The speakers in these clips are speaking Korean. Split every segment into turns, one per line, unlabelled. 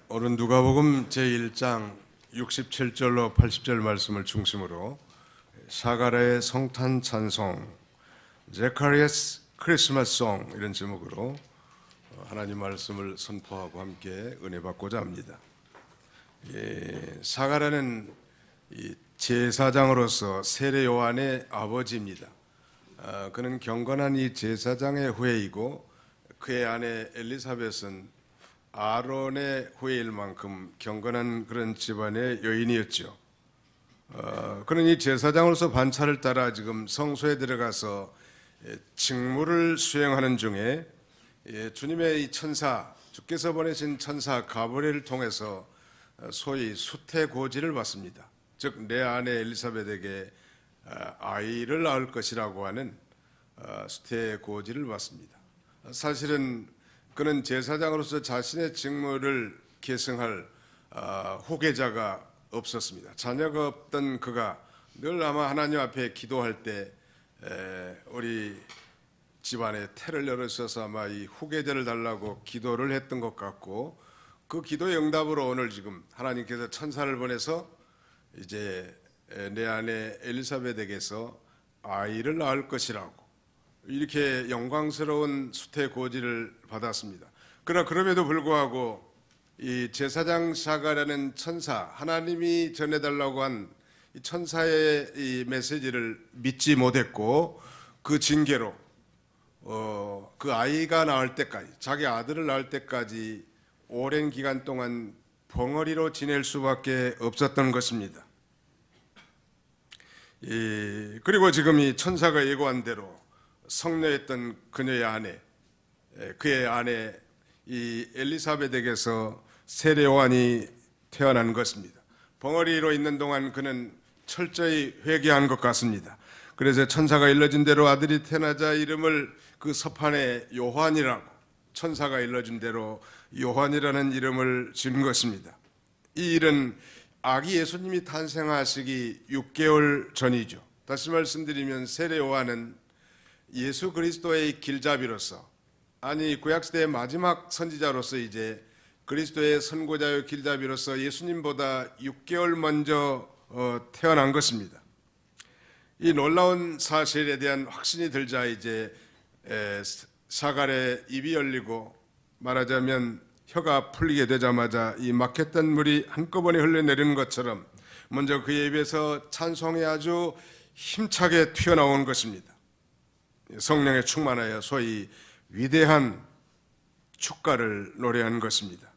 오늘 누가복음 제1장 67절로 80절 말씀을 중심으로 사가랴의 성탄 찬송, 제카리아스 크리스마스 송 이런 제목으로 하나님 말씀을 선포하고 함께 은혜 받고자 합니다. 사가랴는 제사장으로서 세례 요한의 아버지입니다. 그는 경건한 이 제사장의 후예이고 그의 아내 엘리사벳은 아론의 후예일 만큼 경건한 그런 집안의 여인이었죠. 그는 이 제사장으로서 반차를 따라 지금 성소에 들어가서 직무를 수행하는 중에 주님의 이 천사, 주께서 보내신 천사 가브리엘을 통해서 소위 수태고지를 받습니다. 즉 내 아내 엘리사벳에게 아이를 낳을 것이라고 하는 수태고지를 받습니다. 사실은 그는 제사장으로서 자신의 직무를 계승할 후계자가 없었습니다. 자녀가 없던 그가 늘 아마 하나님 앞에 기도할 때 우리 집안에 태를 열으셔서 아마 이 후계자를 달라고 기도를 했던 것 같고, 그 기도의 응답으로 오늘 지금 하나님께서 천사를 보내서 이제 내 아내 엘리사벳에게서 아이를 낳을 것이라고 이렇게 영광스러운 수태고지를 받았습니다. 그러나 그럼에도 불구하고 이 제사장 사가랴는 천사, 하나님이 전해달라고 한 이 천사의 이 메시지를 믿지 못했고, 그 징계로 그 아이가 낳을 때까지, 자기 아들을 낳을 때까지 오랜 기간 동안 벙어리로 지낼 수밖에 없었던 것입니다. 그리고 지금 이 천사가 예고한 대로 성녀였던 그녀의 아내, 그의 아내 이 엘리사벳에게서 세례 요한이 태어난 것입니다. 벙어리로 있는 동안 그는 철저히 회개한 것 같습니다. 그래서 천사가 일러준 대로 아들이 태어나자 이름을 그 서판에 요한이라고, 천사가 일러준 대로 요한이라는 이름을 지은 것입니다. 이 일은 아기 예수님이 탄생하시기 6개월 전이죠. 다시 말씀드리면 세례 요한은 예수 그리스도의 길잡이로서, 아니 구약시대의 마지막 선지자로서 이제 그리스도의 선고자요 길잡이로서 예수님보다 6개월 먼저 태어난 것입니다. 이 놀라운 사실에 대한 확신이 들자 이제 사가랴의 입이 열리고, 말하자면 혀가 풀리게 되자마자 이 막혔던 물이 한꺼번에 흘러내리는 것처럼 먼저 그의 입에서 찬송이 아주 힘차게 튀어나온 것입니다. 성령에 충만하여 소위 위대한 축가를 노래한 것입니다.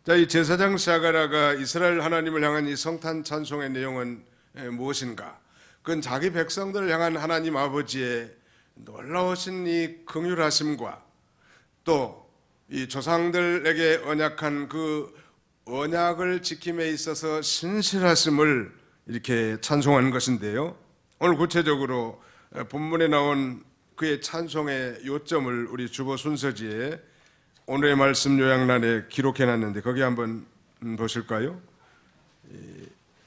자, 이 제사장 사가랴가 이스라엘 하나님을 향한 이 성탄 찬송의 내용은 무엇인가? 그건 자기 백성들을 향한 하나님 아버지의 놀라우신 이 긍휼하심과 또 이 조상들에게 언약한 그 언약을 지킴에 있어서 신실하심을 이렇게 찬송한 것인데요. 오늘 구체적으로 본문에 나온 그의 찬송의 요점을 우리 주보 순서지에 오늘의 말씀 요약란에 기록해놨는데 거기 한번 보실까요?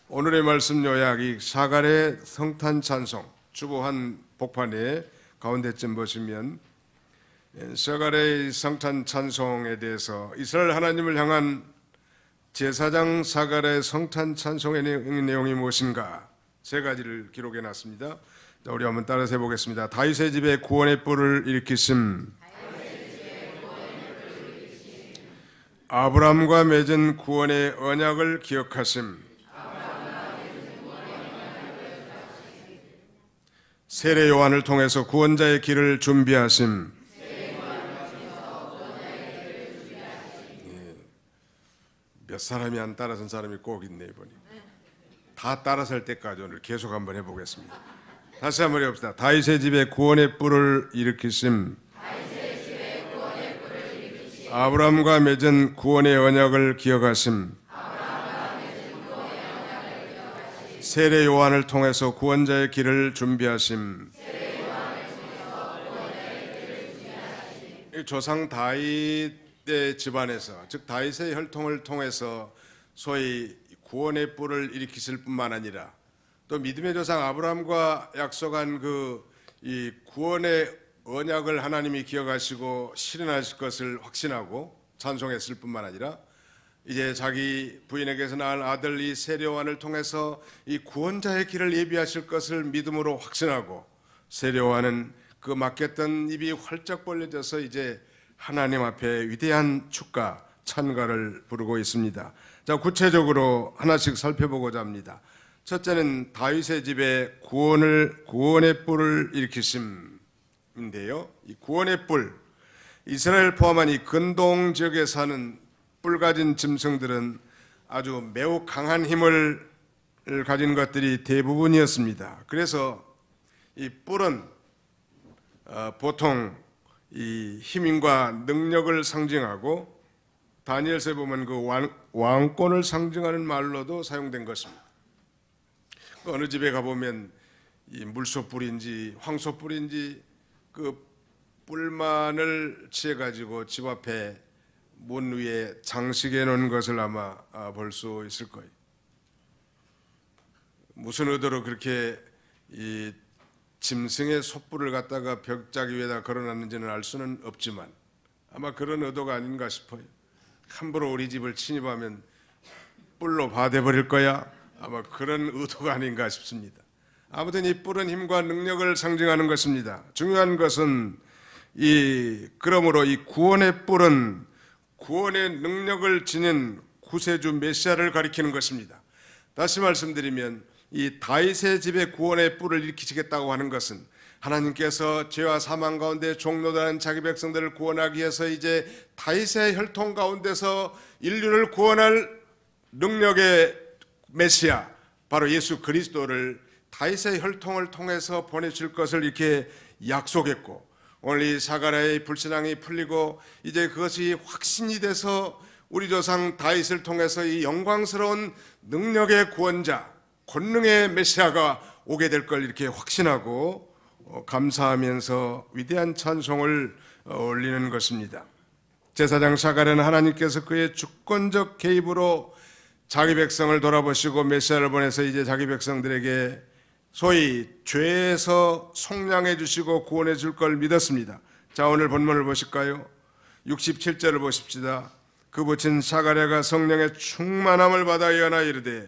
오늘의 말씀 요약이 사가랴의 성탄 찬송 주보 한 복판에 가운데쯤 보시면 사가랴의 성탄 찬송에 대해서 이스라엘 하나님을 향한 제사장 사가랴의 성탄 찬송의 내용이 무엇인가 세 가지를 기록해놨습니다. 자, 우리 한번 따라서 해보겠습니다. 다윗의 집에 구원의 뿔을 일으키심, 아브라함과 맺은 구원의 언약을 기억하심, 세례 요한을 통해서 구원자의 길을 준비하심. 몇 사람이 안 따라선 사람이 꼭 있네 이번에. 다 따라설 때까지 오늘 계속 한번 해보겠습니다. 다시 한번 해봅시다. 다윗의 집에 구원의 뿔을 일으키심, 아브라함과 맺은 구원의 언약을 기억하심, 세례 요한을 통해서 구원자의 길을 준비하심. 조상 다윗의 집안에서, 즉 다윗의 혈통을 통해서 소위 구원의 뿔을 일으키실 뿐만 아니라 또 믿음의 조상 아브라함과 약속한 그 이 구원의 언약을 하나님이 기억하시고 실현하실 것을 확신하고 찬송했을 뿐만 아니라 이제 자기 부인에게서 낳은 아들 이 세례요한을 통해서 이 구원자의 길을 예비하실 것을 믿음으로 확신하고, 세례요한은 그 막혔던 입이 활짝 벌려져서 이제 하나님 앞에 위대한 축가 찬가를 부르고 있습니다. 자, 구체적으로 하나씩 살펴보고자 합니다. 첫째는 다윗의 집에 구원의 뿔을 일으키심인데요. 이 구원의 뿔, 이스라엘 포함한 이 근동 지역에 사는 뿔 가진 짐승들은 아주 매우 강한 힘을 가진 것들이 대부분이었습니다. 그래서 이 뿔은 보통 이 힘과 능력을 상징하고, 다니엘서에 보면 그 왕권을 상징하는 말로도 사용된 것입니다. 어느 집에 가보면 이 물소뿔인지 황소뿔인지 그 뿔만을 취해가지고 집 앞에 문 위에 장식해 놓은 것을 아마 볼 수 있을 거예요. 무슨 의도로 그렇게 이 짐승의 소뿔을 갖다가 벽자기 위에다 걸어놨는지는 알 수는 없지만 아마 그런 의도가 아닌가 싶어요. 함부로 우리 집을 침입하면 뿔로 바대버릴 거야, 아마 그런 의도가 아닌가 싶습니다. 아무튼 이 뿔은 힘과 능력을 상징하는 것입니다. 중요한 것은 그러므로 이 구원의 뿔은 구원의 능력을 지닌 구세주 메시아를 가리키는 것입니다. 다시 말씀드리면 이 다윗의 집에 구원의 뿔을 일으키시겠다고 하는 것은 하나님께서 죄와 사망 가운데 종노당한 자기 백성들을 구원하기 위해서 이제 다윗의 혈통 가운데서 인류를 구원할 능력의 메시아, 바로 예수 그리스도를 다윗의 혈통을 통해서 보내실 것을 이렇게 약속했고, 오늘 이 사가랴의 불신앙이 풀리고 이제 그것이 확신이 돼서 우리 조상 다윗을 통해서 이 영광스러운 능력의 구원자, 권능의 메시아가 오게 될 걸 이렇게 확신하고 감사하면서 위대한 찬송을 올리는 것입니다. 제사장 사가랴는 하나님께서 그의 주권적 개입으로 자기 백성을 돌아보시고 메시아를 보내서 이제 자기 백성들에게 소위 죄에서 속량해 주시고 구원해 줄 걸 믿었습니다. 자, 오늘 본문을 보실까요? 67절을 보십시다. 그 붙인 사가랴가 성령의 충만함을 받아 예언하 이르되,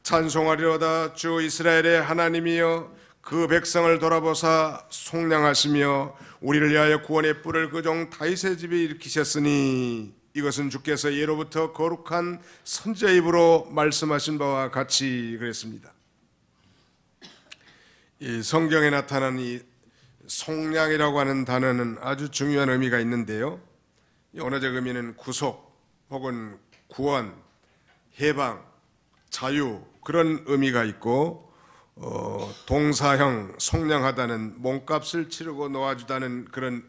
찬송하리로다 주 이스라엘의 하나님이여, 그 백성을 돌아보사 속량하시며 우리를 위하여 구원의 뿔을 그 종 다윗의 집에 일으키셨으니 이것은 주께서 예로부터 거룩한 선지자의 입으로 말씀하신 바와 같이 그랬습니다. 이 성경에 나타난 이 속량이라고 하는 단어는 아주 중요한 의미가 있는데요. 언어적 의미는 구속 혹은 구원, 해방, 자유, 그런 의미가 있고, 동사형 속량하다는 몸값을 치르고 놓아주다는 그런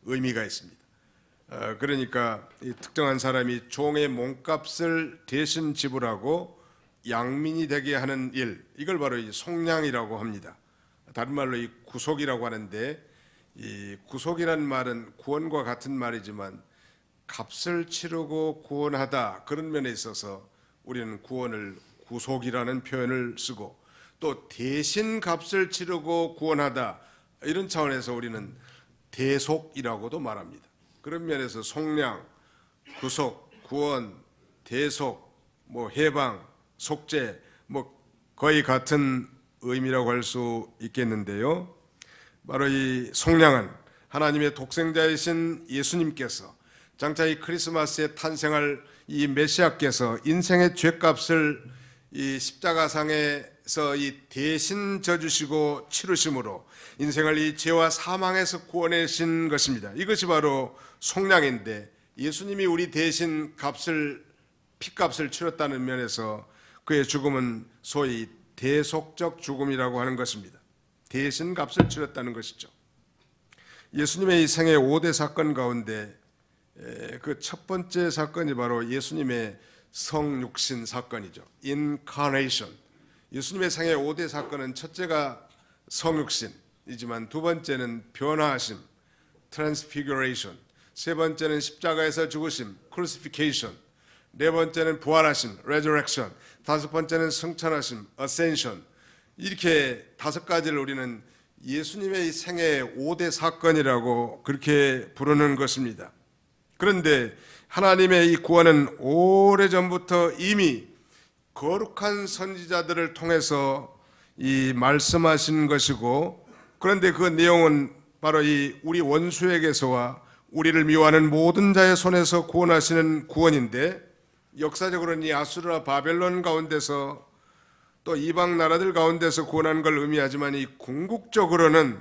의미가 있습니다. 그러니까 이 특정한 사람이 종의 몸값을 대신 지불하고 양민이 되게 하는 일, 이걸 바로 이 속량이라고 합니다. 다른 말로 이 구속이라고 하는데, 이 구속이라는 말은 구원과 같은 말이지만 값을 치르고 구원하다, 그런 면에 있어서 우리는 구원을 구속이라는 표현을 쓰고, 또 대신 값을 치르고 구원하다, 이런 차원에서 우리는 대속이라고도 말합니다. 그런 면에서 속량, 구속, 구원, 대속, 해방, 속죄, 거의 같은 의미라고 할 수 있겠는데요. 바로 이 속량은 하나님의 독생자이신 예수님께서 장차 이 크리스마스에 탄생할 이 메시아께서 인생의 죄값을 이 십자가상에서 이 대신 져주시고 치르심으로 인생을 이 죄와 사망에서 구원하신 것입니다. 이것이 바로 속량인데, 예수님이 우리 대신 피값을 치렀다는 면에서 그의 죽음은 소위 대속적 죽음이라고 하는 것입니다. 대신 값을 치렀다는 것이죠. 예수님의 이 생애 5대 사건 가운데 그 첫 번째 사건이 바로 예수님의 성육신 사건이죠. Incarnation. 예수님의 생애 5대 사건은 첫째가 성육신이지만 두 번째는 변화하심, Transfiguration. 세 번째는 십자가에서 죽으심, Crucifixion. 네 번째는 부활하심, Resurrection. 다섯 번째는 승천하심, Ascension. 이렇게 다섯 가지를 우리는 예수님의 생애 5대 사건이라고 그렇게 부르는 것입니다. 그런데 하나님의 이 구원은 오래전부터 이미 거룩한 선지자들을 통해서 이 말씀하신 것이고, 그런데 그 내용은 바로 이 우리 원수에게서와 우리를 미워하는 모든 자의 손에서 구원하시는 구원인데, 역사적으로는 이 아수르와 바벨론 가운데서 또 이방 나라들 가운데서 구원한 걸 의미하지만, 이 궁극적으로는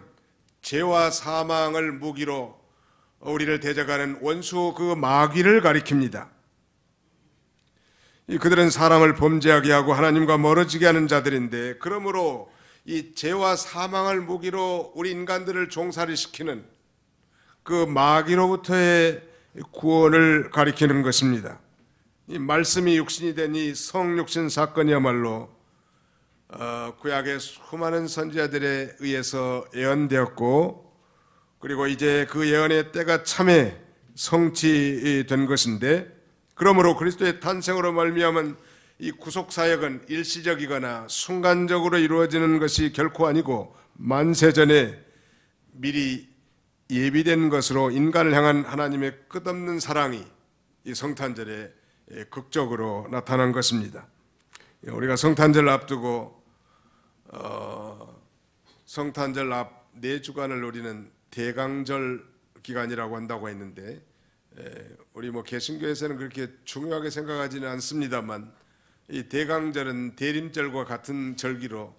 죄와 사망을 무기로 우리를 대적하는 원수 그 마귀를 가리킵니다. 그들은 사람을 범죄하게 하고 하나님과 멀어지게 하는 자들인데, 그러므로 이 죄와 사망을 무기로 우리 인간들을 종살이 시키는 그 마귀로부터의 구원을 가리키는 것입니다. 이 말씀이 육신이 된 이 성육신 사건이야말로 구약의 수많은 선지자들에 의해서 예언되었고, 그리고 이제 그 예언의 때가 참에 성취된 것인데, 그러므로 그리스도의 탄생으로 말미암은 이 구속 사역은 일시적이거나 순간적으로 이루어지는 것이 결코 아니고 만세전에 미리 예비된 것으로 인간을 향한 하나님의 끝없는 사랑이 이 성탄절에 극적으로 나타난 것입니다. 우리가 성탄절 앞두고 성탄절 앞 4주간을 우리는 대강절 기간이라고 한다고 했는데, 우리 개신교에서는 그렇게 중요하게 생각하지는 않습니다만, 이 대강절은 대림절과 같은 절기로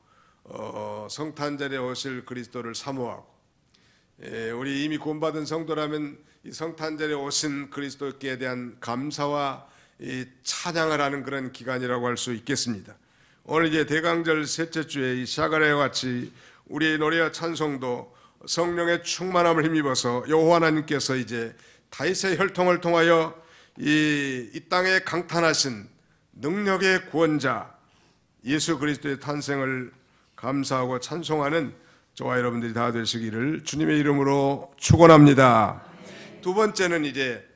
성탄절에 오실 그리스도를 사모하고, 우리 이미 구원받은 성도라면 이 성탄절에 오신 그리스도께 대한 감사와 이 찬양을 하는 그런 기간이라고 할 수 있겠습니다. 오늘 이제 대강절 셋째 주에 이 샤가랴와 같이 우리의 노래와 찬송도 성령의 충만함을 힘입어서 여호와 하나님께서 이제 다윗의 혈통을 통하여 이 땅에 강탄하신 능력의 구원자 예수 그리스도의 탄생을 감사하고 찬송하는 저와 여러분들이 다 되시기를 주님의 이름으로 축원합니다. 두 번째는 이제,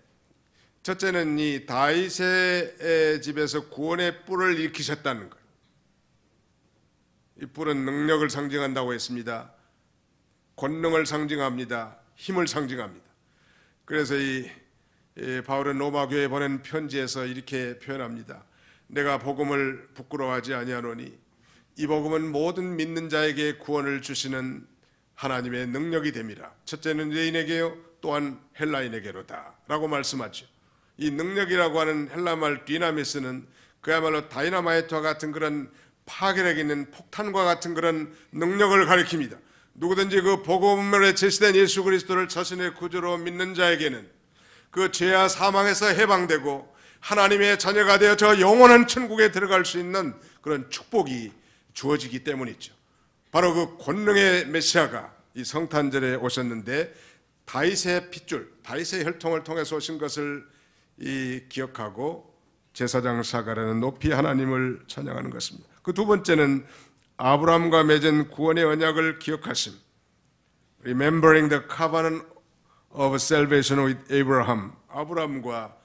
첫째는 이 다윗의 집에서 구원의 뿔을 일으키셨다는 것. 이 뿔은 능력을 상징한다고 했습니다. 권능을 상징합니다. 힘을 상징합니다. 그래서 이 바울은 로마 교회에 보낸 편지에서 이렇게 표현합니다. 내가 복음을 부끄러워하지 아니하노니 이 복음은 모든 믿는 자에게 구원을 주시는 하나님의 능력이 됨이라. 첫째는 유대인에게요, 또한 헬라인에게로다 라고 말씀하죠. 이 능력이라고 하는 헬라말 디나미스는 그야말로 다이너마이트와 같은 그런 파괴력 있는 폭탄과 같은 그런 능력을 가리킵니다. 누구든지 그 복음에 제시된 예수 그리스도를 자신의 구주로 믿는 자에게는 그 죄와 사망에서 해방되고 하나님의 자녀가 되어 저 영원한 천국에 들어갈 수 있는 그런 축복이 주어지기 때문이죠. 바로 그 권능의 메시아가 이 성탄절에 오셨는데, 다윗의 핏줄, 다윗의 혈통을 통해서 오신 것을 기억하고 제사장 샤가랴는 높이 하나님을 찬양하는 것입니다. 그 두 번째는 아브라함과 맺은 구원의 언약을 기억하심. Remembering the covenant of salvation with Abraham. 아브라함과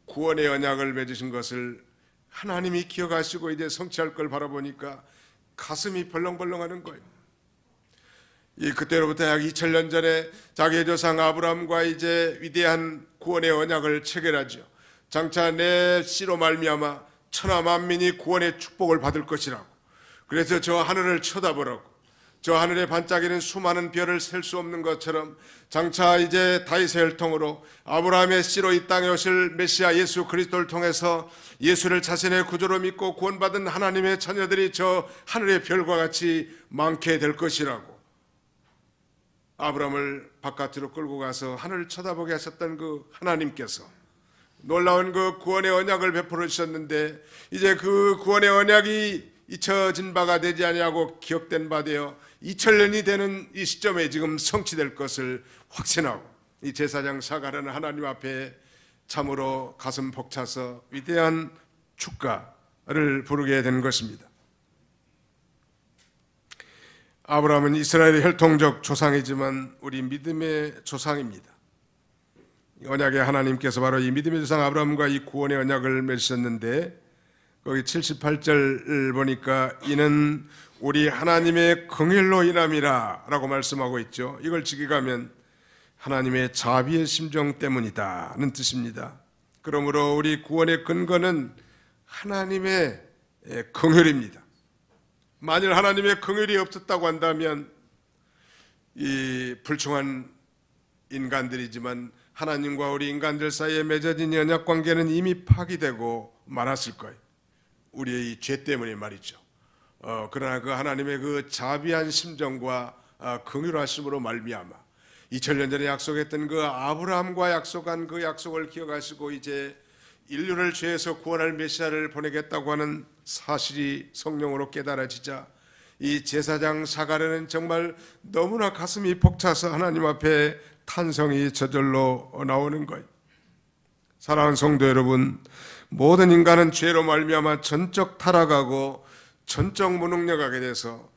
구원의 언약을 맺으신 것을 하나님이 기억하시고 이제 성취할 걸 바라보니까 가슴이 벌렁벌렁하는 거예요. 그때로부터 약 2000년 전에 자기의 조상 아브라함과 이제 위대한 구원의 언약을 체결하죠. 장차 내 씨로 말미암아 천하 만민이 구원의 축복을 받을 것이라고. 그래서 저 하늘을 쳐다보라고, 저 하늘에 반짝이는 수많은 별을 셀 수 없는 것처럼 장차 이제 다윗의 혈통으로 아브라함의 씨로 이 땅에 오실 메시아 예수 그리스도를 통해서 예수를 자신의 구주로 믿고 구원받은 하나님의 자녀들이 저 하늘의 별과 같이 많게 될 것이라고. 아브라함을 바깥으로 끌고 가서 하늘을 쳐다보게 하셨던 그 하나님께서 놀라운 그 구원의 언약을 베풀어 주셨는데, 이제 그 구원의 언약이 잊혀진 바가 되지 아니하고 기억된 바 되어 2000년이 되는 이 시점에 지금 성취될 것을 확신하고, 이 제사장 샤가랴는 하나님 앞에 참으로 가슴 벅차서 위대한 축가를 부르게 된 것입니다. 아브라함은 이스라엘의 혈통적 조상이지만 우리 믿음의 조상입니다. 언약의 하나님께서 바로 이 믿음의 조상 아브라함과 이 구원의 언약을 맺으셨는데, 거기 78절 보니까 이는 우리 하나님의 긍휼로 인함이라 라고 말씀하고 있죠. 이걸 직역하면 하나님의 자비의 심정 때문이다는 뜻입니다. 그러므로 우리 구원의 근거는 하나님의 긍휼입니다. 만일 하나님의 긍휼이 없었다고 한다면 이 불충한 인간들이지만 하나님과 우리 인간들 사이에 맺어진 언약 관계는 이미 파기되고 말았을 거예요. 우리의 이 죄 때문에 말이죠. 그러나 그 하나님의 그 자비한 심정과 긍휼하심으로 말미암아 2000년 전에 약속했던 그 아브라함과 약속한 그 약속을 기억하시고 이제 인류를 죄에서 구원할 메시아를 보내겠다고 하는 사실이 성령으로 깨달아지자 이 제사장 사가랴는 정말 너무나 가슴이 벅차서 하나님 앞에 탄성이 저절로 나오는 거예요. 사랑하는 성도 여러분, 모든 인간은 죄로 말미암아 전적 타락하고 전적 무능력하게 돼서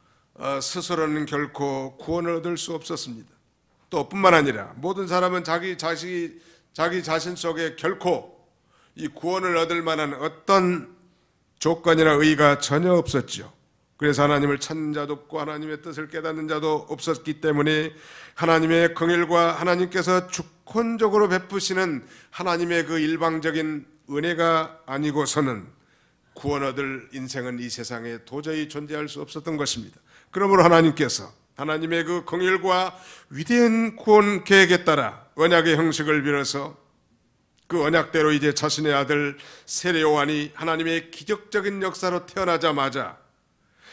스스로는 결코 구원을 얻을 수 없었습니다. 또 뿐만 아니라 모든 사람은 자기 자신 속에 결코 이 구원을 얻을 만한 어떤 조건이나 의의가 전혀 없었죠. 그래서 하나님을 찾는 자도 없고 하나님의 뜻을 깨닫는 자도 없었기 때문에 하나님의 긍휼과 하나님께서 주권적으로 베푸시는 하나님의 그 일방적인 은혜가 아니고서는 구원 얻을 인생은 이 세상에 도저히 존재할 수 없었던 것입니다. 그러므로 하나님께서 하나님의 그 긍휼과 위대한 구원 계획에 따라 언약의 형식을 빌어서 그 언약대로 이제 자신의 아들 세례 요한이 하나님의 기적적인 역사로 태어나자마자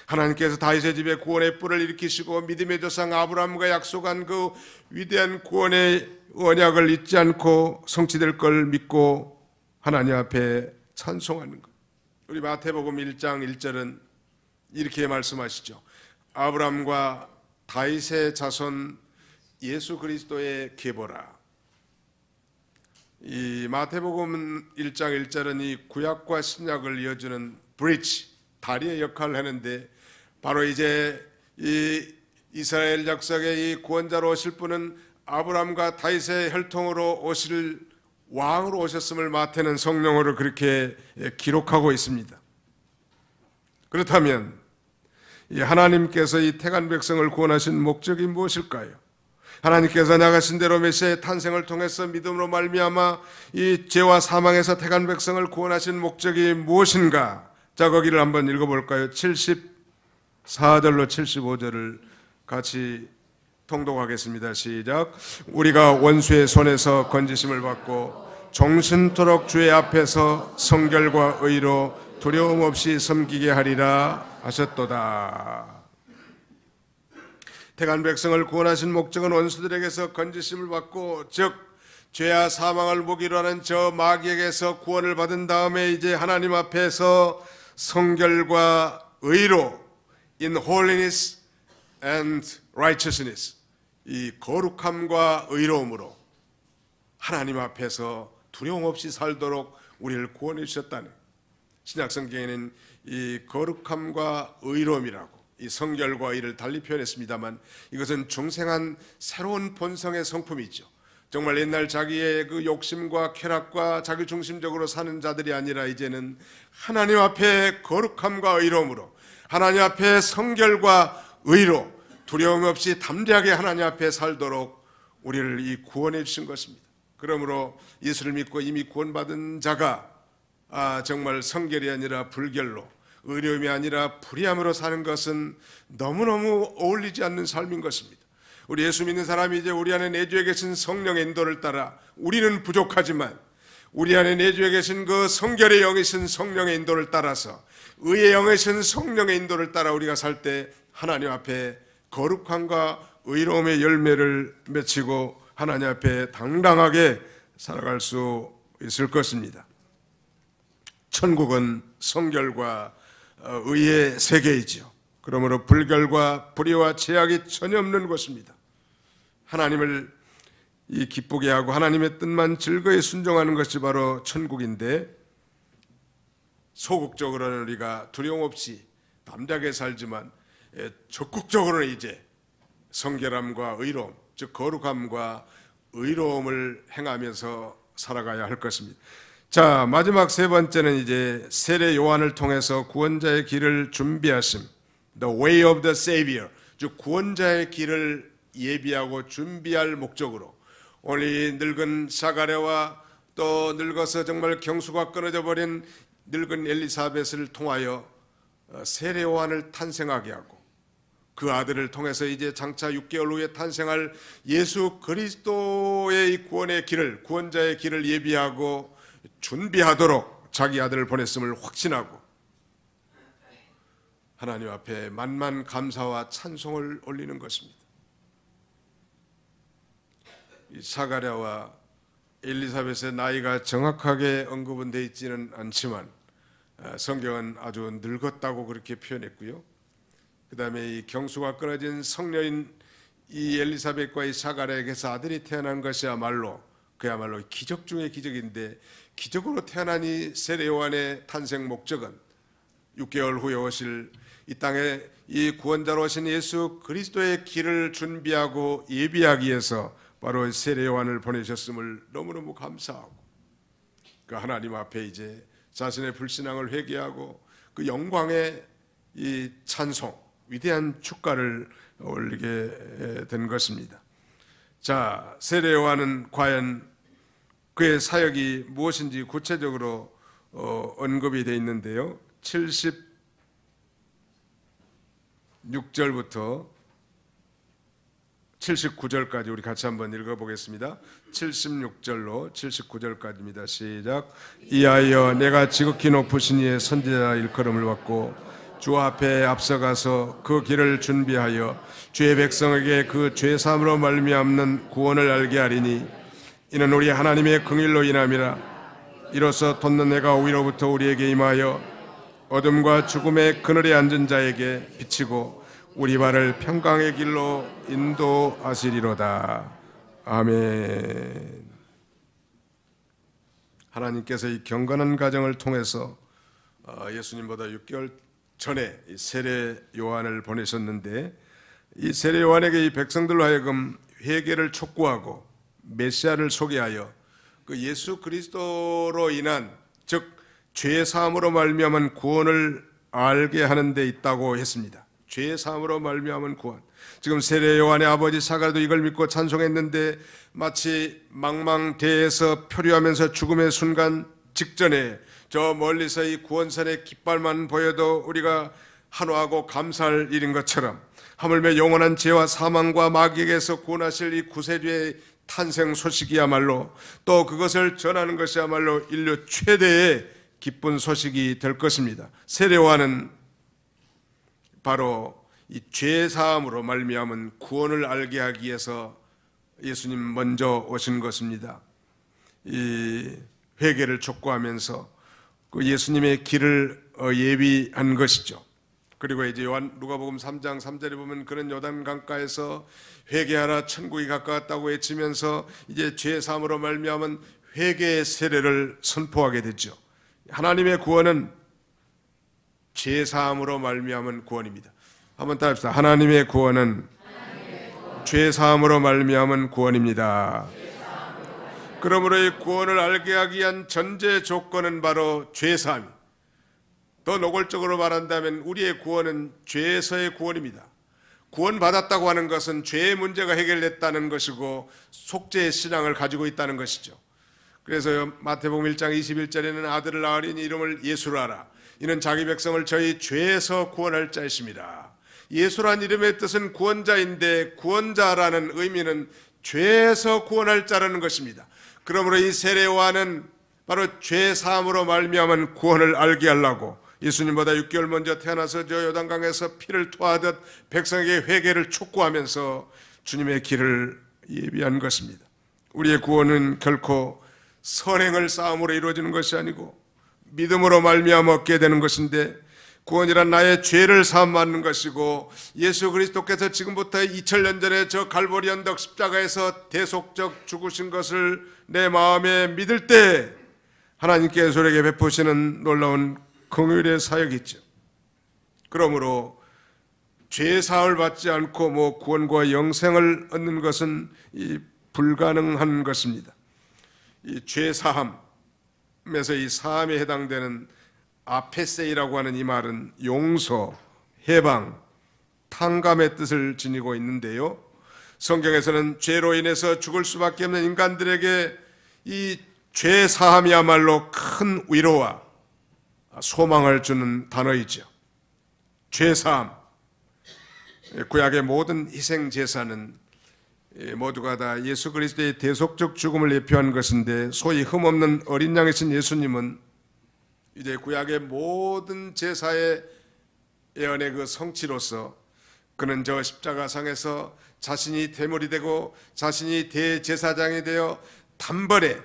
하나님께서 다윗의 집에 구원의 뿔을 일으키시고 믿음의 조상 아브라함과 약속한 그 위대한 구원의 언약을 잊지 않고 성취될 걸 믿고 하나님 앞에 찬송하는 것. 우리 마태복음 1장 1절은 이렇게 말씀하시죠. 아브라함과 다윗의 자손 예수 그리스도의 계보라. 이 마태복음 1장 1절은 이 구약과 신약을 이어주는 브리지, 다리의 역할을 하는데 바로 이제 이 이스라엘 약속의 이 구원자로 오실 분은 아브라함과 다윗의 혈통으로 오실 왕으로 오셨음을 마태는 성령으로 그렇게 기록하고 있습니다. 그렇다면 이 하나님께서 이 택한 백성을 구원하신 목적이 무엇일까요? 하나님께서 나가신 대로 메시아의 탄생을 통해서 믿음으로 말미암아 이 죄와 사망에서 택한 백성을 구원하신 목적이 무엇인가? 자, 거기를 한번 읽어볼까요? 74절로 75절을 같이 통독하겠습니다. 시작. 우리가 원수의 손에서 건지심을 받고 종신토록 주의 앞에서 성결과 의로 두려움 없이 섬기게 하리라 하셨도다. 택한 백성을 구원하신 목적은 원수들에게서 건지심을 받고 즉 죄와 사망을 무기로 하는 저 마귀에게서 구원을 받은 다음에 이제 하나님 앞에서 성결과 의로 in holiness and righteousness 이 거룩함과 의로움으로 하나님 앞에서 두려움 없이 살도록 우리를 구원해 주셨다는 신약 성경에는 이 거룩함과 의로움이라고 이 성결과 의를 달리 표현했습니다만 이것은 중생한 새로운 본성의 성품이죠. 정말 옛날 자기의 그 욕심과 쾌락과 자기 중심적으로 사는 자들이 아니라 이제는 하나님 앞에 거룩함과 의로움으로 하나님 앞에 성결과 의로 두려움 없이 담대하게 하나님 앞에 살도록 우리를 이 구원해 주신 것입니다. 그러므로 예수를 믿고 이미 구원받은 자가 정말 성결이 아니라 불결로 의로움이 아니라 불의함으로 사는 것은 너무너무 어울리지 않는 삶인 것입니다. 우리 예수 믿는 사람이 이제 우리 안에 내주에 계신 성령의 인도를 따라 우리는 부족하지만 우리 안에 내주에 계신 그 성결의 영이신 성령의 인도를 따라서 의의 영이신 성령의 인도를 따라 우리가 살 때 하나님 앞에 거룩함과 의로움의 열매를 맺히고 하나님 앞에 당당하게 살아갈 수 있을 것입니다. 천국은 성결과 의의 세계이지요. 그러므로 불결과 불의와 죄악이 전혀 없는 곳입니다. 하나님을 이 기쁘게 하고 하나님의 뜻만 즐거이 순종하는 것이 바로 천국인데 소극적으로는 우리가 두려움 없이 담대하게 살지만 적극적으로는 이제 성결함과 의로움, 즉 거룩함과 의로움을 행하면서 살아가야 할 것입니다. 자, 마지막 세 번째는 이제 세례 요한을 통해서 구원자의 길을 준비하심, the way of the Savior, 즉 구원자의 길을 예비하고 준비할 목적으로 오늘 이 늙은 사가랴와 또 늙어서 정말 경수가 끊어져 버린 늙은 엘리사벳을 통하여 세례 요한을 탄생하게 하고 그 아들을 통해서 이제 장차 6개월 후에 탄생할 예수 그리스도의 구원의 길을, 구원자의 길을 예비하고 준비하도록 자기 아들을 보냈음을 확신하고 하나님 앞에 만만 감사와 찬송을 올리는 것입니다. 이 사가랴와 엘리사벳의 나이가 정확하게 언급은 되어 있지는 않지만 성경은 아주 늙었다고 그렇게 표현했고요. 그 다음에 이 경수가 끊어진 성녀인 이 엘리사벳과 이 사가랴에게서 아들이 태어난 것이야말로 그야말로 기적 중의 기적인데, 기적으로 태어난 이 세례 요한의 탄생 목적은 6개월 후에 오실 이 땅에 이 구원자로 오신 예수 그리스도의 길을 준비하고 예비하기 위해서 바로 세례 요한을 보내셨음을 너무너무 감사하고 그 하나님 앞에 이제 자신의 불신앙을 회개하고 그 영광의 이 찬송, 위대한 축가를 올리게 된 것입니다. 자, 세례 요한은 과연 그의 사역이 무엇인지 구체적으로 언급이 되어 있는데요. 76절부터 79절까지 우리 같이 한번 읽어보겠습니다. 76절로 79절까지입니다. 시작. 이하여 내가 지극히 높으신 이의 선지자 일컬음을 받고 주 앞에 앞서가서 그 길을 준비하여 주의 백성에게 그 죄사함으로 말미암는 구원을 알게 하리니 이는 우리 하나님의 긍휼로 인함이라. 이로써 돋는 해가 위로부터 우리에게 임하여 어둠과 죽음의 그늘에 앉은 자에게 비치고 우리 발을 평강의 길로 인도하시리로다. 아멘. 하나님께서 이 경건한 가정을 통해서 예수님보다 6개월 전에 이 세례 요한을 보내셨는데, 이 세례 요한에게 이 백성들로 하여금 회개를 촉구하고 메시아를 소개하여 그 예수 그리스도로 인한, 즉 죄 사함으로 말미암은 구원을 알게 하는 데 있다고 했습니다. 죄 사함으로 말미암은 구원. 지금 세례 요한의 아버지 사가랴도 이걸 믿고 찬송했는데 마치 망망대해에서 표류하면서 죽음의 순간 직전에 저 멀리서 이 구원선의 깃발만 보여도 우리가 환호하고 감사할 일인 것처럼 하물며 영원한 죄와 사망과 마귀에게서 구원하실 이 구세주의 탄생 소식이야말로, 또 그것을 전하는 것이야말로 인류 최대의 기쁜 소식이 될 것입니다. 세례 요한은 바로 이 죄 사함으로 말미암은 구원을 알게 하기 위해서 예수님 먼저 오신 것입니다. 이 회개를 촉구하면서 그 예수님의 길을 예비한 것이죠. 그리고 이제 누가복음 3장 3절에 보면 그는 요단 강가에서 회개하라 천국이 가까웠다고 외치면서 이제 죄 사함으로 말미암은 회개의 세례를 선포하게 되죠. 하나님의 구원은 죄 사함으로 말미암은 구원입니다. 한번 따라합시다. 하나님의 구원은 죄 사함으로 말미암은 구원입니다. 그러므로 이 구원을 알게 하기 위한 전제 조건은 바로 죄 사함. 더 노골적으로 말한다면 우리의 구원은 죄에서의 구원입니다. 구원받았다고 하는 것은 죄의 문제가 해결됐다는 것이고 속죄의 신앙을 가지고 있다는 것이죠. 그래서 마태복음 1장 21절에는 아들을 낳으리니 이름을 예수라 하라. 이는 자기 백성을 저희 죄에서 구원할 자이십니다. 예수란 이름의 뜻은 구원자인데 구원자라는 의미는 죄에서 구원할 자라는 것입니다. 그러므로 이 세례 요한은 바로 죄 사함으로 말미암은 구원을 알게 하려고 예수님보다 6개월 먼저 태어나서 저 요단강에서 피를 토하듯 백성에게 회개를 촉구하면서 주님의 길을 예비한 것입니다. 우리의 구원은 결코 선행을 쌓음으로 이루어지는 것이 아니고 믿음으로 말미암아 얻게 되는 것인데, 구원이란 나의 죄를 사함받는 것이고 예수 그리스도께서 지금부터 2000년 전에 저 갈보리 언덕 십자가에서 대속적 죽으신 것을 내 마음에 믿을 때 하나님께서 우리에게 베푸시는 놀라운 긍휼의 사역이 있죠. 그러므로 죄 사함을 받지 않고 구원과 영생을 얻는 것은 불가능한 것입니다. 이 죄 사함에서 이 사함에 해당되는 아페세이라고 하는 이 말은 용서, 해방, 탕감의 뜻을 지니고 있는데요. 성경에서는 죄로 인해서 죽을 수밖에 없는 인간들에게 이 죄 사함이야말로 큰 위로와 소망을 주는 단어이죠. 죄 사함. 구약의 모든 희생 제사는 모두가 다 예수 그리스도의 대속적 죽음을 예표한 것인데, 소위 흠없는 어린 양이신 예수님은 이제 구약의 모든 제사의 예언의 그 성취로서 그는 저 십자가상에서 자신이 대물이 되고 자신이 대제사장이 되어 단번에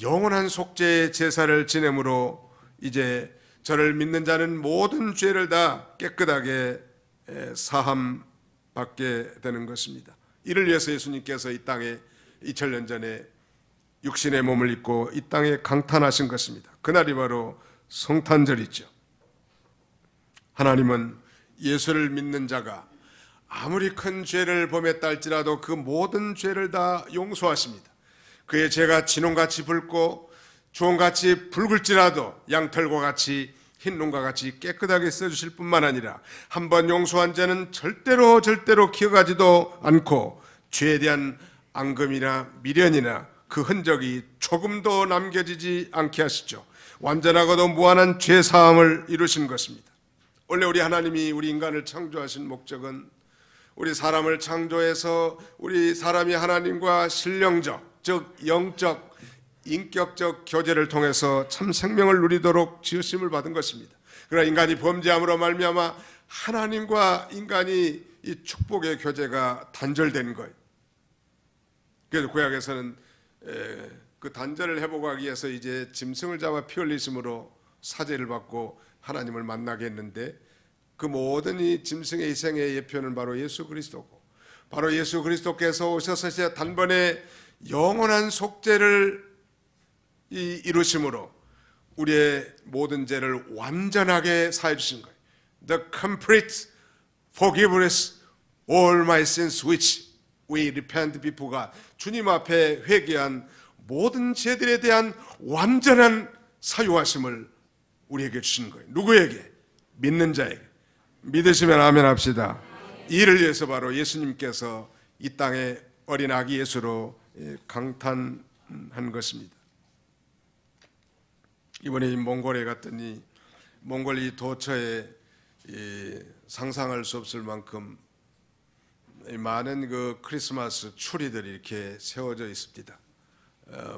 영원한 속죄의 제사를 지냄으로 이제 저를 믿는 자는 모든 죄를 다 깨끗하게 사함받게 되는 것입니다. 이를 위해서 예수님께서 이 땅에 2000년 전에 육신의 몸을 입고 이 땅에 강탄하신 것입니다. 그날이 바로 성탄절이죠. 하나님은 예수를 믿는 자가 아무리 큰 죄를 범했다 할지라도 그 모든 죄를 다 용서하십니다. 그의 죄가 진홍같이 붉고 주홍같이 붉을지라도 양털과 같이 흰 눈과 같이 깨끗하게 써주실 뿐만 아니라 한 번 용서한 죄는 절대로 기억하지도 않고 죄에 대한 앙금이나 미련이나 그 흔적이 조금도 남겨지지 않게 하시죠. 완전하고도 무한한 죄 사함을 이루신 것입니다. 원래 우리 하나님이 우리 인간을 창조하신 목적은 우리 사람을 창조해서 우리 사람이 하나님과 신령적, 즉 영적, 인격적 교제를 통해서 참 생명을 누리도록 지으심을 받은 것입니다. 그러나 인간이 범죄함으로 말미암아 하나님과 인간이 이 축복의 교제가 단절된 거예요. 그래서 구약에서는 그 단절을 회복하기 위해서 이제 짐승을 잡아 피 흘리심으로 사죄를 받고 하나님을 만나게 했는데, 그 모든 이 짐승의 희생의 예표는 바로 예수 그리스도고, 바로 예수 그리스도께서 오셔서 이제 단번에 영원한 속죄를 이루심으로 우리의 모든 죄를 완전하게 사해 주신 거예요. The complete forgiveness all my sins which we repent before God. 주님 앞에 회개한 모든 죄들에 대한 완전한 사유하심을 우리에게 주신 거예요. 누구에게? 믿는 자에게. 믿으시면 아멘 합시다. 이를 위해서 바로 예수님께서 이 땅에 어린 아기 예수로 강탄한 것입니다. 이번에 몽골에 갔더니 몽골 이 도처에 상상할 수 없을 만큼 많은 그 크리스마스 추리들이 이렇게 세워져 있습니다.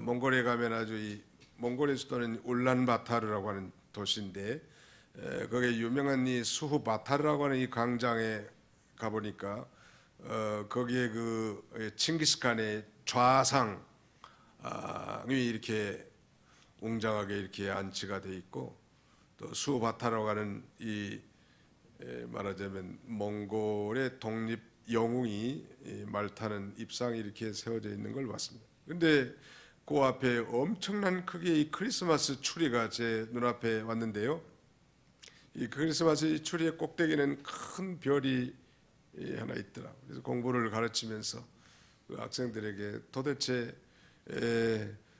몽골에 가면 아주 몽골의 수도는 울란바타르라고 하는 도시인데, 거기에 유명한 이 수후바타르라고 하는 이 광장에 가보니까 거기에 그 칭기스칸의 좌상이 이렇게 웅장하게 이렇게 안치가 돼 있고, 또 수후바타르라고 하는 이 말하자면 몽골의 독립 영웅이 말 타는 입상이 이렇게 세워져 있는 걸 봤습니다. 그런데 그 앞에 엄청난 크기의 이 크리스마스 추리가 제 눈앞에 왔는데요. 이 크리스마스 추리의 꼭대기는 큰 별이 하나 있더라. 그래서 공부를 가르치면서 그 학생들에게 도대체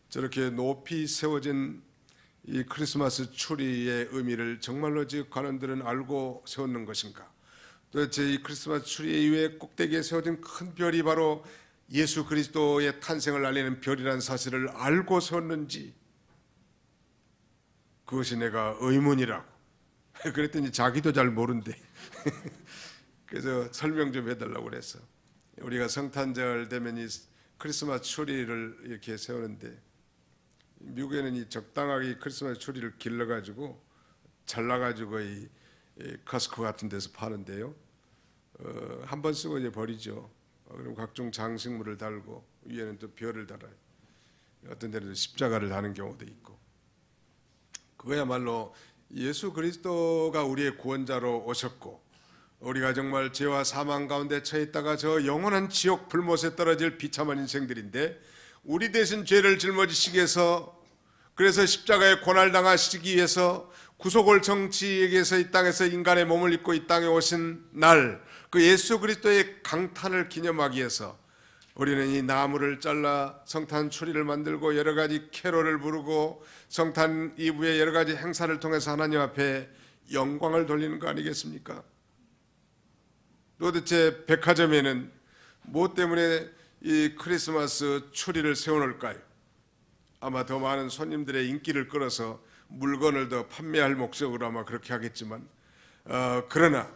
저렇게 높이 세워진 이 크리스마스 추리의 의미를 정말로 지금 관원들은 알고 세웠는 것인가? 도대체 이 크리스마스 추리 위에 꼭대기에 세워진 큰 별이 바로 예수 그리스도의 탄생을 알리는 별이라는 사실을 알고 세웠는지, 그것이 내가 의문이라고. 그랬더니 자기도 잘 모른대. 그래서 설명 좀 해달라고 그랬어. 우리가 성탄절 되면 이 크리스마스 추리를 이렇게 세우는데, 미국에는 이 적당하게 크리스마스 추리를 길러가지고 잘라가지고 이 커스코 같은 데서 파는데요. 한 번 쓰고 이제 버리죠. 그럼 각종 장식물을 달고 위에는 또 별을 달아요. 어떤 데는 십자가를 다는 경우도 있고. 그거야말로 예수 그리스도가 우리의 구원자로 오셨고, 우리가 정말 죄와 사망 가운데 처해 있다가 저 영원한 지옥 불못에 떨어질 비참한 인생들인데, 우리 대신 죄를 짊어지시기 위해서, 그래서 십자가에 고난당하시기 위해서 구속을 정치하기 위해서 이 땅에서 인간의 몸을 입고 이 땅에 오신 날, 그 예수 그리스도의 강탄을 기념하기 위해서 우리는 이 나무를 잘라 성탄 추리를 만들고 여러 가지 캐롤을 부르고 성탄 이브의 여러 가지 행사를 통해서 하나님 앞에 영광을 돌리는 거 아니겠습니까? 도대체 백화점에는 무엇 때문에 이 크리스마스 추리를 세워놓을까요? 아마 더 많은 손님들의 인기를 끌어서 물건을 더 판매할 목적으로 아마 그렇게 하겠지만, 그러나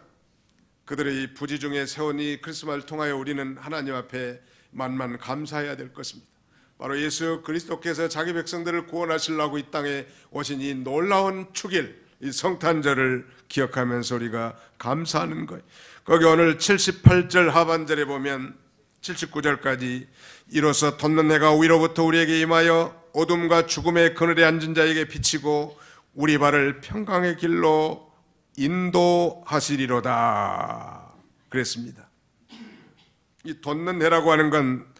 그들의 부지 중에 세운 이 크리스마스를 통하여 우리는 하나님 앞에 만만 감사해야 될 것입니다. 바로 예수 그리스도께서 자기 백성들을 구원하시려고 이 땅에 오신 이 놀라운 축일, 이 성탄절을 기억하면서 우리가 감사하는 거예요. 거기 오늘 78절 하반절에 보면 79절까지 이로써 돋는 해가 위로부터 우리에게 임하여 어둠과 죽음의 그늘에 앉은 자에게 비치고 우리 발을 평강의 길로 인도하시리로다 그랬습니다. 이 돋는 해라고 하는 건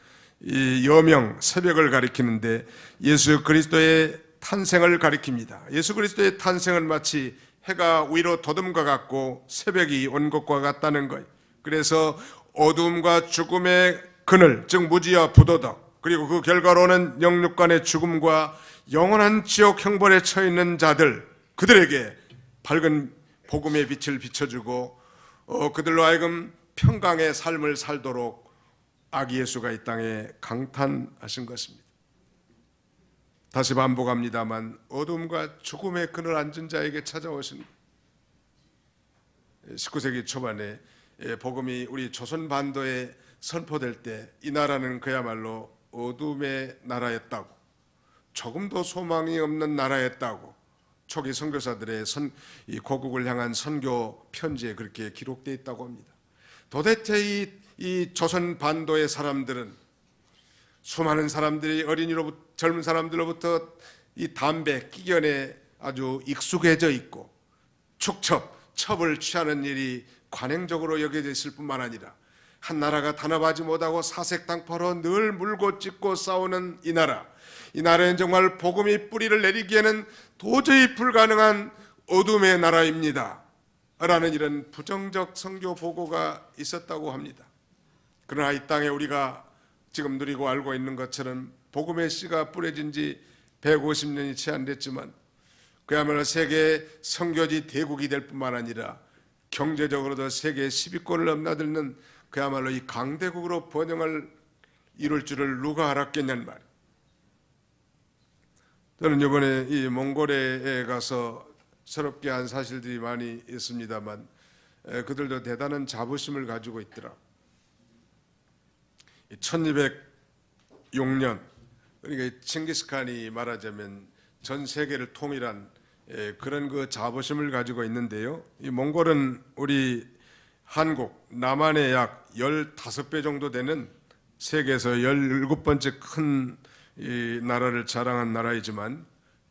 이 여명, 새벽을 가리키는데 예수 그리스도의 탄생을 가리킵니다. 예수 그리스도의 탄생은 마치 해가 위로 돋음과 같고 새벽이 온 것과 같다는 거예요. 그래서 어둠과 죽음의 그늘, 즉 무지와 부도덕, 그리고 그 결과로는 영육간의 죽음과 영원한 지옥 형벌에 처해 있는 자들, 그들에게 밝은 복음의 빛을 비춰주고 그들로 하여금 평강의 삶을 살도록 아기 예수가 이 땅에 강탄하신 것입니다. 다시 반복합니다만 어둠과 죽음의 그늘 앉은 자에게 찾아오신 19세기 초반에 복음이 우리 조선 반도에 선포될 때 이 나라는 그야말로 어둠의 나라였다고, 조금도 소망이 없는 나라였다고 초기 선교사들의 이 고국을 향한 선교 편지에 그렇게 기록되어 있다고 합니다. 도대체 이 조선 반도의 사람들은 수많은 사람들이 어린이로부터 젊은 사람들로부터 이 담배, 끼견에 아주 익숙해져 있고 첩을 취하는 일이 관행적으로 여겨져 있을 뿐만 아니라 한 나라가 단합하지 못하고 사색당파로 늘 물고 찢고 싸우는 이 나라는 정말 복음이 뿌리를 내리기에는 도저히 불가능한 어둠의 나라입니다 라는 이런 부정적 선교 보고가 있었다고 합니다. 그러나 이 땅에 우리가 지금 누리고 알고 있는 것처럼 복음의 씨가 뿌려진 지 150년이 채 안 됐지만 그야말로 세계 선교지 대국이 될 뿐만 아니라 경제적으로도 세계 10위권을 넘나드는 그야말로 이 강대국으로 번영을 이룰 줄을 누가 알았겠냐는 말이에요. 저는 이번에 이 몽골에 가서 새롭게 한 사실들이 많이 있습니다만 그들도 대단한 자부심을 가지고 있더라. 1206년, 그러니까 칭기스칸이 말하자면 전 세계를 통일한 그런 그 자부심을 가지고 있는데요. 이 몽골은 우리 한국 남한의 약 15배 정도 되는 세계에서 17번째 큰 이 나라를 자랑한 나라이지만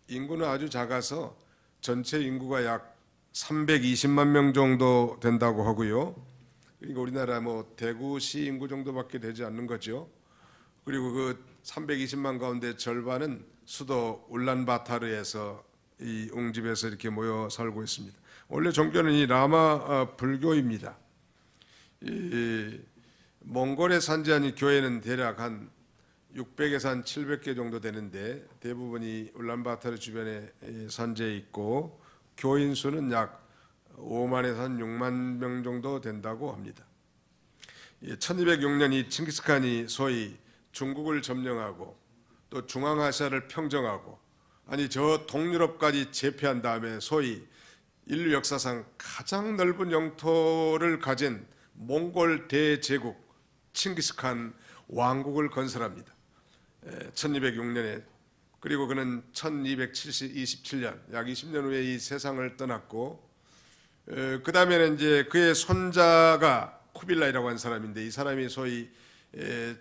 인구는 아주 작아서 전체 인구가 약 320만 명 정도 된다고 하고요. 그러니까 우리나라 뭐 대구시 인구 정도밖에 되지 않는 거죠. 그리고 그 320만 가운데 절반은 수도 울란바타르에서 이 옹집에서 이렇게 모여 살고 있습니다. 원래 종교는 이 라마 불교입니다. 이 몽골에 산지한 이 교회는 대략 한 600에서 한 700개 정도 되는데 대부분이 울란바타르 주변에 산재해 있고 교인 수는 약 5만에서 한 6만 명 정도 된다고 합니다. 1206년 이 칭기스칸이 소위 중국을 점령하고 또 중앙아시아를 평정하고 아니 저 동유럽까지 제패한 다음에 소위 인류 역사상 가장 넓은 영토를 가진 몽골 대제국 칭기스칸 왕국을 건설합니다. 1206년에 그리고 그는 1227년 약 20년 후에 이 세상을 떠났고 그 다음에는 이제 그의 손자가 쿠빌라이라고 하는 사람인데 이 사람이 소위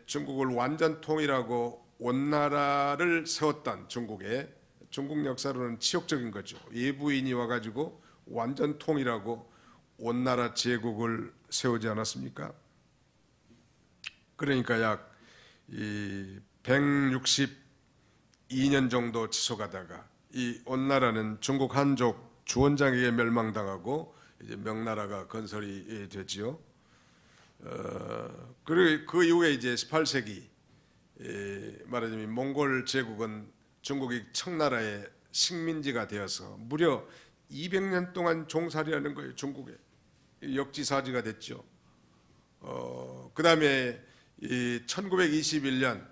중국을 완전 통일하고 원나라를 세웠던 중국 역사로는 치욕적인 거죠. 예부인이 와가지고 완전 통일하고 원나라 제국을 세우지 않았습니까? 그러니까 약 162년 정도 지속하다가 이 원나라는 중국 한족 주원장에게 멸망당하고 이제 명나라가 건설이 되지요. 그리고 그 이후에 이제 18세기 말하자면 몽골 제국은 중국이 청나라의 식민지가 되어서 무려 200년 동안 종살이하는 거예요. 중국에 역지사지가 됐죠. 그 다음에 1921년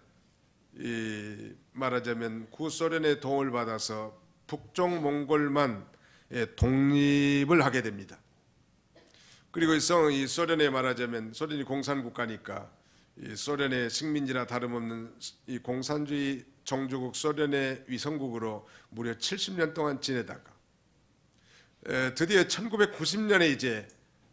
말하자면 구소련의 도움을 받아서 북쪽 몽골만 독립을 하게 됩니다. 그리고 이 소련에 말하자면 소련이 공산국가니까 이 소련의 식민지나 다름없는 이 공산주의 종주국 소련의 위성국으로 무려 70년 동안 지내다가 드디어 1990년에 이제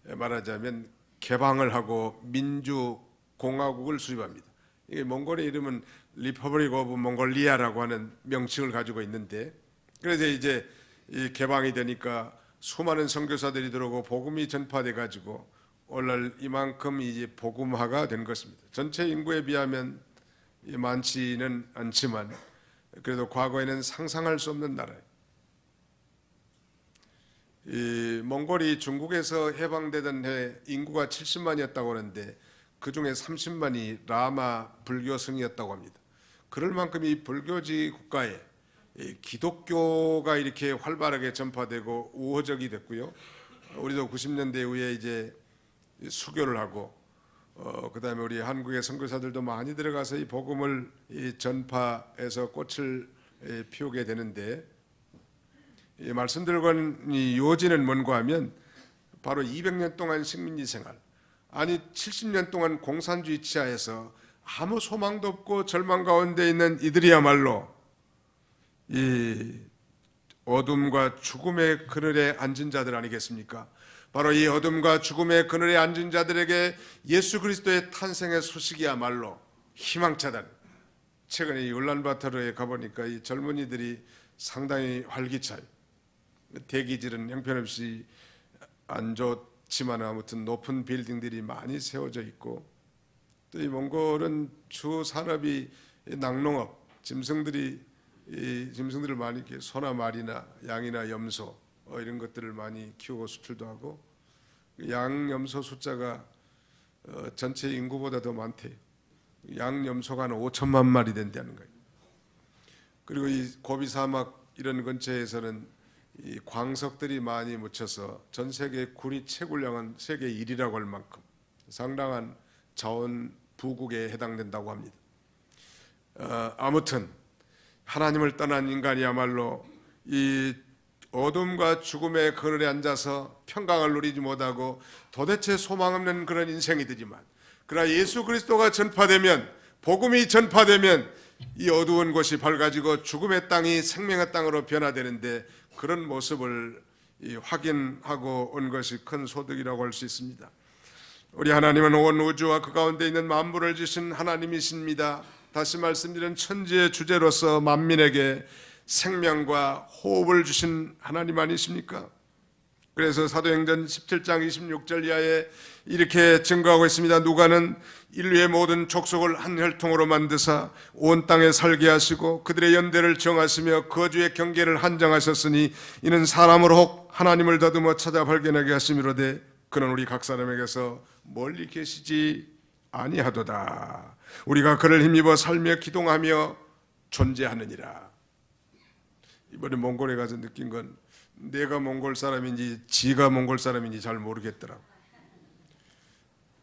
말하자면 개방을 하고 민주공화국을 수립합니다. 이게 몽골의 이름은 리퍼블릭 오브 몽골리아라고 하는 명칭을 가지고 있는데, 그래서 이제 이 개방이 되니까 수많은 선교사들이 들어오고 복음이 전파돼 가지고 오늘날 이만큼 이제 복음화가 된 것입니다. 전체 인구에 비하면 많지는 않지만 그래도 과거에는 상상할 수 없는 나라예요. 이 몽골이 중국에서 해방되던 해 인구가 70만이었다고 하는데 그 중에 30만이 라마 불교성이었다고 합니다. 그럴 만큼 이 불교지 국가에 기독교가 이렇게 활발하게 전파되고 우호적이 됐고요. 우리도 90년대 이후에 이제 수교를 하고 그다음에 우리 한국의 선교사들도 많이 들어가서 이 복음을 전파해서 꽃을 피우게 되는데, 말씀드리고 이 요지는 뭔가 하면 바로 200년 동안 식민지 생활, 아니 70년 동안 공산주의 치하에서 아무 소망도 없고 절망 가운데 있는 이들이야말로 이 어둠과 죽음의 그늘에 앉은 자들 아니겠습니까? 바로 이 어둠과 죽음의 그늘에 앉은 자들에게 예수 그리스도의 탄생의 소식이야말로 희망차다. 최근에 이 울란바토르에 가보니까 이 젊은이들이 상당히 활기차요. 대기질은 형편없이 안 좋지만 아무튼 높은 빌딩들이 많이 세워져 있고, 또 이 몽골은 주 산업이 낙농업, 짐승들을 많이 이렇게 소나 말이나 양이나 염소 이런 것들을 많이 키우고 수출도 하고, 양 염소 숫자가 전체 인구보다 더 많대요. 양 염소가 한 5천만 마리 된다는 거예요. 그리고 이 고비 사막 이런 근처에서는 이 광석들이 많이 묻혀서 전 세계 구리 채굴량은 세계 1위라고 할 만큼 상당한 자원 부국에 해당된다고 합니다. 아무튼 하나님을 떠난 인간이야말로 이 어둠과 죽음의 그늘에 앉아서 평강을 누리지 못하고 도대체 소망 없는 그런 인생이 되지만, 그러나 예수 그리스도가 전파되면, 복음이 전파되면 이 어두운 곳이 밝아지고 죽음의 땅이 생명의 땅으로 변화되는데, 그런 모습을 확인하고 온 것이 큰 소득이라고 할 수 있습니다. 우리 하나님은 온 우주와 그 가운데 있는 만물을 지신 하나님이십니다. 다시 말씀드리는 천지의 주제로서 만민에게 생명과 호흡을 주신 하나님 아니십니까? 그래서 사도행전 17장 26절 이하에 이렇게 증거하고 있습니다. 누가는 인류의 모든 족속을 한 혈통으로 만드사 온 땅에 살게 하시고 그들의 연대를 정하시며 거주의 경계를 한정하셨으니 이는 사람으로 혹 하나님을 더듬어 찾아 발견하게 하심이로되 그는 우리 각 사람에게서 멀리 계시지 아니하도다. 우리가 그를 힘입어 살며 기동하며 존재하느니라. 이번에 몽골에 가서 느낀 건 내가 몽골 사람인지 지가 몽골 사람인지 잘 모르겠더라고.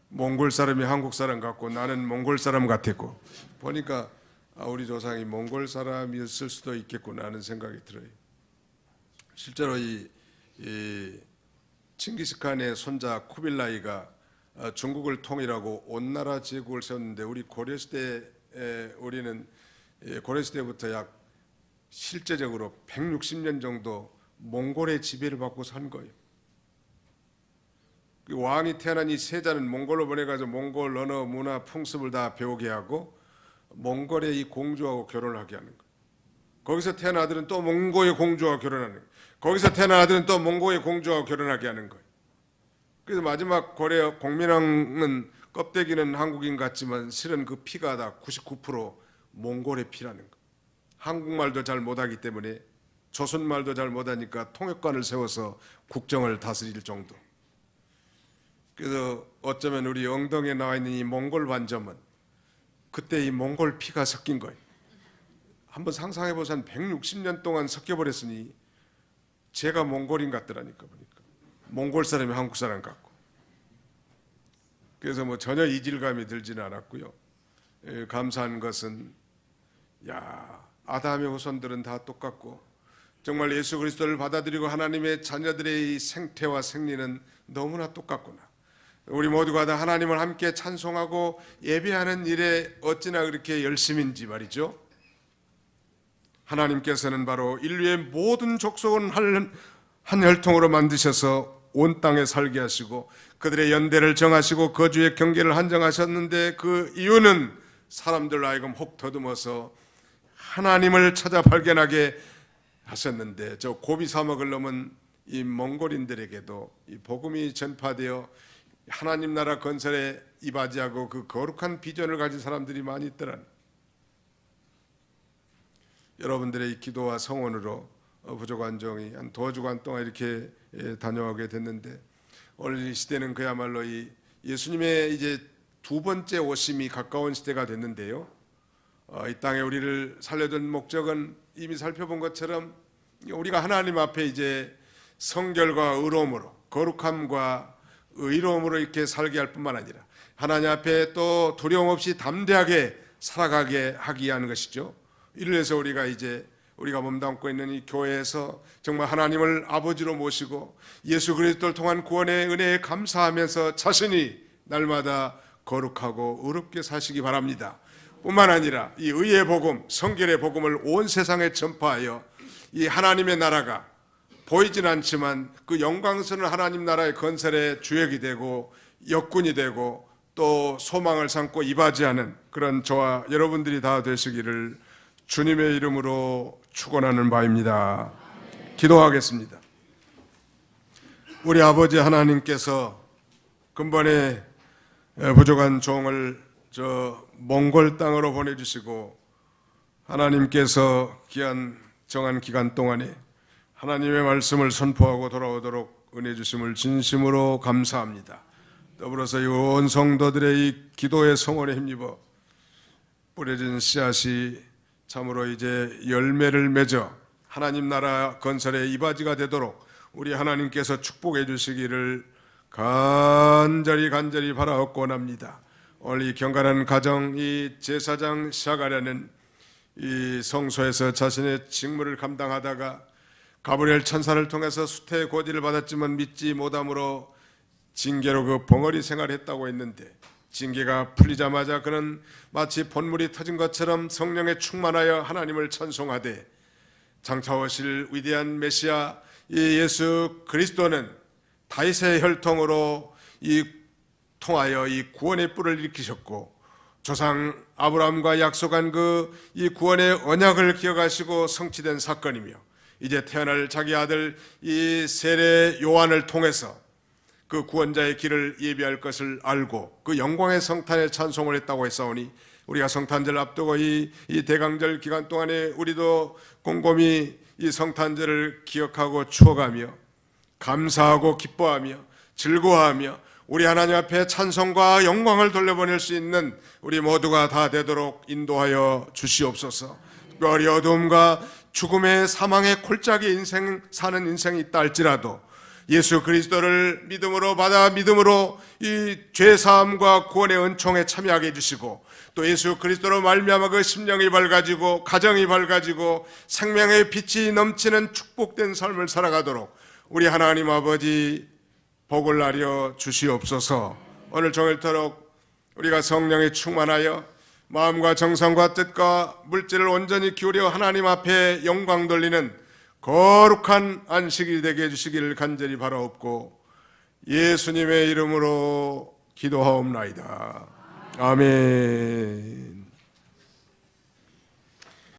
몽골 사람이 한국 사람 같고 나는 몽골 사람 같았고, 보니까 우리 조상이 몽골 사람이었을 수도 있겠구나 하는 생각이 들어요. 실제로 이 칭기스칸의 손자 쿠빌라이가 중국을 통일하고 온 나라 제국을 세웠는데, 우리 고려시대에 우리는 고려시대부터 약 실제적으로 160년 정도 몽골의 지배를 받고 산 거예요. 그 왕이 태어난 이 세자는 몽골로 보내가지고 몽골 언어, 문화, 풍습을 다 배우게 하고 몽골의 이 공주하고 결혼을 하게 하는 거예요. 거기서 태어난 아들은 또 몽골의 공주와 결혼하는 거예요. 거기서 태어난 아들은 또 몽골의 공주와 결혼하게 하는 거예요. 그래서 마지막 고려 공민왕은 껍데기는 한국인 같지만 실은 그 피가 다 99% 몽골의 피라는 거예요. 한국말도 잘 못하기 때문에, 조선말도 잘 못하니까 통역관을 세워서 국정을 다스릴 정도. 그래서 어쩌면 우리 엉덩이에 나와 있는 이 몽골 반점은 그때 이 몽골 피가 섞인 거예요. 한번 상상해 보세요. 한 160년 동안 섞여버렸으니 제가 몽골인 같더라니까. 보니까 몽골 사람이 한국 사람 같고. 그래서 뭐 전혀 이질감이 들지는 않았고요. 감사한 것은 아담의 후손들은 다 똑같고 정말 예수 그리스도를 받아들이고 하나님의 자녀들의 이 생태와 생리는 너무나 똑같구나. 우리 모두가 다 하나님을 함께 찬송하고 예배하는 일에 어찌나 그렇게 열심인지 말이죠. 하나님께서는 바로 인류의 모든 족속은 한 혈통으로 만드셔서 온 땅에 살게 하시고 그들의 연대를 정하시고 거주의 경계를 한정하셨는데, 그 이유는 사람들로 하여금 혹 더듬어서 하나님을 찾아 발견하게 하셨는데, 저 고비 사막을 넘은 이 몽골인들에게도 이 복음이 전파되어 하나님 나라 건설에 이바지하고 그 거룩한 비전을 가진 사람들이 많이 있더라. 여러분들의 이 기도와 성원으로 부족한 종이 한 2주간 동안 이렇게 다녀오게 됐는데, 오늘 이 시대는 그야말로 이 예수님의 이제 2번째 오심이 가까운 시대가 됐는데요. 이 땅에 우리를 살려둔 목적은 이미 살펴본 것처럼 우리가 하나님 앞에 이제 성결과 의로움으로, 거룩함과 의로움으로 이렇게 살게 할 뿐만 아니라 하나님 앞에 또 두려움 없이 담대하게 살아가게 하기 위한 것이죠. 이를 위해서 우리가 몸담고 있는 이 교회에서 정말 하나님을 아버지로 모시고 예수 그리스도를 통한 구원의 은혜에 감사하면서 자신이 날마다 거룩하고 의롭게 사시기 바랍니다. 뿐만 아니라 이 의의 복음, 성결의 복음을 온 세상에 전파하여 이 하나님의 나라가 보이진 않지만 그 영광스러운 하나님 나라의 건설의 주역이 되고 역군이 되고 또 소망을 삼고 이바지하는 그런 저와 여러분들이 다 되시기를 주님의 이름으로 축원하는 바입니다. 기도하겠습니다. 우리 아버지 하나님께서 근본에 부족한 종을 저 몽골 땅으로 보내주시고 하나님께서 정한 기간 동안에 하나님의 말씀을 선포하고 돌아오도록 은혜 주심을 진심으로 감사합니다. 더불어서 이 온 성도들의 이 기도의 성원에 힘입어 뿌려진 씨앗이 참으로 이제 열매를 맺어 하나님 나라 건설의 이바지가 되도록 우리 하나님께서 축복해 주시기를 간절히 바라옵고 원합니다. 오늘 이 경건한 가정, 이 제사장 시작하려는 이 성소에서 자신의 직무를 감당하다가 가브리엘 천사를 통해서 수태의 고지를 받았지만 믿지 못함으로 징계로 그 벙어리 생활했다고 했는데, 징계가 풀리자마자 그는 마치 본물이 터진 것처럼 성령에 충만하여 하나님을 찬송하되, 장차 오실 위대한 메시아 이 예수 그리스도는 다윗의 혈통으로 통하여 이 구원의 뿔을 일으키셨고 조상 아브라함과 약속한 이 구원의 언약을 기억하시고 성취된 사건이며, 이제 태어날 자기 아들 이 세례 요한을 통해서 그 구원자의 길을 예비할 것을 알고 그 영광의 성탄에 찬송을 했다고 했사오니, 우리가 성탄절 앞두고 이 대강절 기간 동안에 우리도 곰곰이 이 성탄절을 기억하고 추억하며 감사하고 기뻐하며 즐거워하며 우리 하나님 앞에 찬송과 영광을 돌려보낼 수 있는 우리 모두가 다 되도록 인도하여 주시옵소서. 특별히 어두움과 죽음의 사망의 골짜기 사는 인생이 있다 할지라도 예수 그리스도를 믿음으로 받아 믿음으로 이 죄사함과 구원의 은총에 참여하게 해주시고, 또 예수 그리스도로 말미암아 그 심령이 밝아지고 가정이 밝아지고 생명의 빛이 넘치는 축복된 삶을 살아가도록 우리 하나님 아버지 복을 나려 주시옵소서. 오늘 종일토록 우리가 성령에 충만하여 마음과 정성과 뜻과 물질을 온전히 기울여 하나님 앞에 영광 돌리는 거룩한 안식이 되게 해주시기를 간절히 바라옵고 예수님의 이름으로 기도하옵나이다. 아멘.